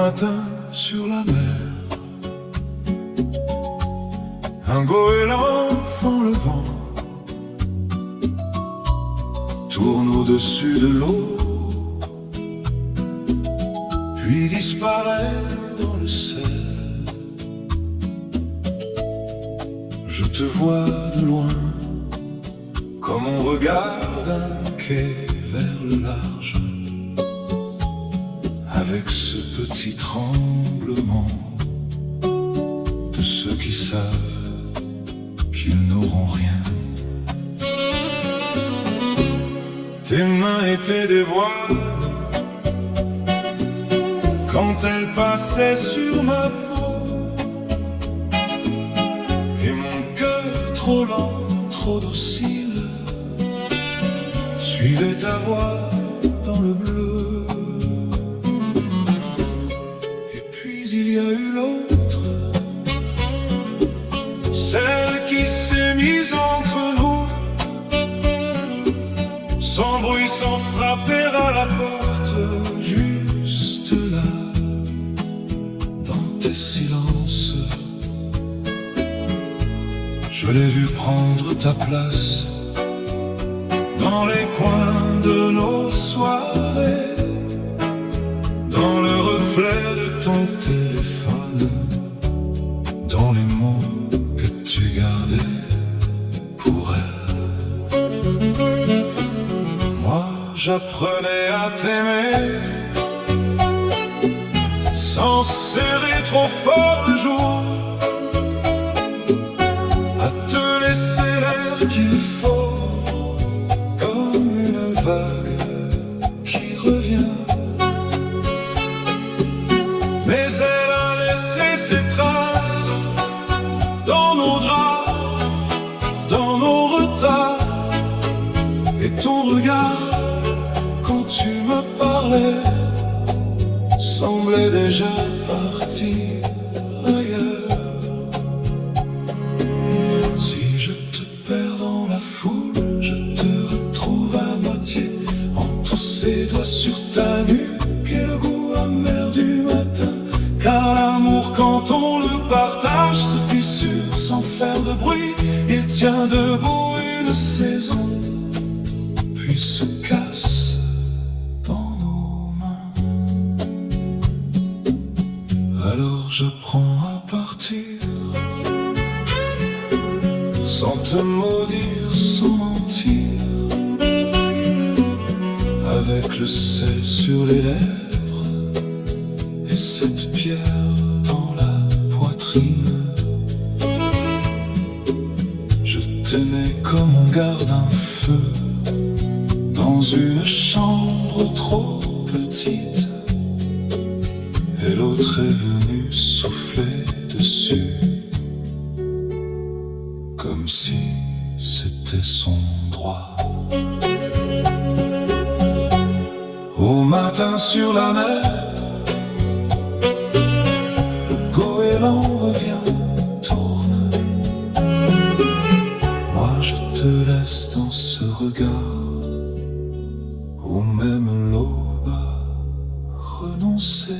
matin sur la mer, un goéland fend le vent, tourne au-dessus de l'eau, puis disparaît dans le sel. Je te vois de loin, comme on regarde un quai vers le large, avec ce petit tremblement de ceux qui savent qu'ils n'auront rien. Tes mains étaient des voiles quand elles passaient sur ma peau, et mon cœur trop lent, trop docile, suivait ta voix dans le bleu. Et puis il y a eu l'autre, celle qui s'est mise entre nous, sans bruit, sans frapper à la porte, juste là, dans tes silences. Je l'ai vu prendre ta place dans les coins de nos soirées, dans le reflet de ton téléphone, dans les mots que tu gardais pour elle. Moi, j'apprenais à t'aimer sans serrer trop fort le jour, à te laisser l'air qu'il faut, comme une vague qui revient. Mais elle a laissé ses traces dans nos draps, dans nos retards, et ton regard, quand tu me parlais, semblait déjà partir ailleurs. Si je te perds dans la foule, je te retrouve à moitié entre ses doigts sur ta nuque et le goût amer du matin. Car l'amour, quand on le partage, se fissure sans faire de bruit. Il tient debout une saison, puis se casse dans nos mains. Alors j'apprends à partir, sans te maudire, sans mentir, avec le sel sur les lèvres et cette pierre dans la poitrine. Je t'aimais comme on garde un feu dans une chambre trop petite, et l'autre est venue souffler dessus, comme si c'était son droit. Au matin sur la mer, le goéland revient, tourne. Moi je te laisse dans ce regard où même l'aube a renoncé.